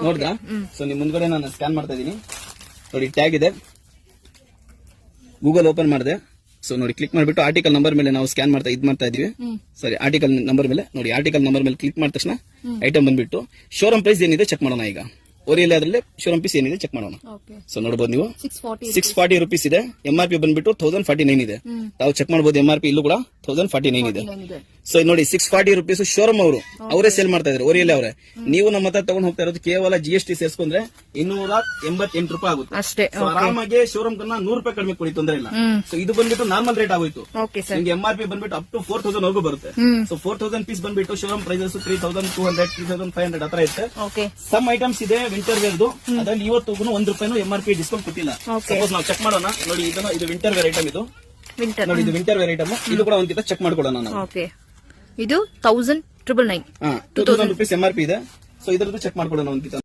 ನೋಡಿದ್ರಾ? ಸೊ ನಿಮ್ ಮುಂದ್ಗಡೆ ನಾನು ಸ್ಕ್ಯಾನ್ ಮಾಡ್ತಾ ಇದೀನಿ ನೋಡಿ, ಟ್ಯಾಗ್ ಇದೆ, ಗೂಗಲ್ ಓಪನ್ ಮಾಡಿದೆ. ಸೊ ನೋಡಿ, ಕ್ಲಿಕ್ ಮಾಡಿಬಿಟ್ಟು ಆರ್ಟಿಕಲ್ ನಂಬರ್ ಮೇಲೆ ನಾವು ಸ್ಕ್ಯಾನ್ ಮಾಡ್ತಾ ಇದೀವಿ. ಸರಿ, ಆರ್ಟಿಕಲ್ ನಂಬರ್ ಮೇಲೆ ನೋಡಿ, ಆರ್ಟಿಕಲ್ ನಂಬರ್ ಮೇಲೆ ಕ್ಲಿಕ್ ಮಾಡಿದ ತಕ್ಷಣ ಐಟಮ್ ಬಂದ್ಬಿಟ್ಟು ಶೋರೂಮ್ ಪ್ರೈಸ್ ಏನಿದೆ ಚೆಕ್ ಮಾಡೋಣ. ಈಗ ಓರಿಯಲ್ಲಿ ಅದರಲ್ಲಿ ಶೋರೂಮ್ ಪೀಸ್ ಏನಿದೆ ಚೆಕ್ ಮಾಡೋಣ. ಸೊ ನೋಡಬಹುದು ನೀವು 640 ರುಪೀಸ್ ಇದೆ. MRP ಬಂದ್ಬಿಟ್ಟು 1049 ಇದೆ. ತಾವು ಚೆಕ್ ಮಾಡಬಹುದು, MRP ಇಲ್ಲೂ ಕೂಡ 1049 ಇದೆ. ಸೊ ನೋಡಿ, 640 ರುಪೀಸ್ ಶೋರೂಮ್ ಅವರೇ ಸೇಲ್ ಮಾಡ್ತಾ ಇದ್ದಾರೆ, ಓರಿಯಲ್ಲಿ ಅವರೇ. ನೀವು ನಮ್ಮ ಹತ್ರ ತಗೊಂಡು ಹೋಗ್ತಾ ಇರೋದು ಕೇವಲ GST ಸೇರಿಸ್ಕೊಂಡ್ರೆ 288 ರೂಪಾಯಿ ಆಗುತ್ತೆ ಅಷ್ಟೇ. ಆರಾಮಾಗಿ ಶೋರೂಮ್ ಕನ್ನ 100 ರೂಪಾಯಿ ಕಡಿಮೆ ಕೊಡಿ, ತೊಂದರೆ ಇಲ್ಲ. ಸೊ ಇದು ಬಂದ್ಬಿಟ್ಟು ನಾರ್ಮಲ್ ರೇಟ್ ಆಗೋಯ್ತು. ನಿಮಗೆ MRP ಬಂದ್ಬಿಟ್ಟು ಅಪ್ ಟು 4000 ವರೆಗೂ ಬರುತ್ತೆ. ಸೊ 4000 ಪೀಸ್ ಬಂದ್ಬಿಟ್ಟು ಶೋರೂಮ್ ಪ್ರೈಸಸ್ 3200 3500 ಹತ್ರ ಇರುತ್ತೆ. ಸಮ್ ಐಟಮ್ಸ್ ಇದೆ ವಿಂಟರ್ ವೇರ್, ಅದ್ರಲ್ಲಿ ಇವತ್ತು 1 ರೂಪಾಯಿನೂ MRP ಡಿಸ್ಕೌಂಟ್ ಕೊಟ್ಟಿಲ್ಲ. ಸಪೋಸ್ ನಾವು ಚೆಕ್ ಮಾಡೋಣ ನೋಡಿ, ಇದು ವಿಂಟರ್ ವೇರ್ ಐಟಮ್, ಇದು ನೋಡಿ, ಇದು ವಿಂಟರ್ ವೇರ್ ಐಟಮ್. ಇದು ಕೂಡ ಒಂದ್ಕಿಂತ ಚೆಕ್ ಮಾಡ್ಕೊಳ್ಳೋಣ ನಾವು. ಇದು 1999 2000 ರೂಪೀಸ್ MRP ಇದೆ. ಸೊ ಇದರದ್ದು ಚೆಕ್ ಮಾಡ್ಕೊಳ್ಳೋಣ ಒಂದ್ಕಿಂತ.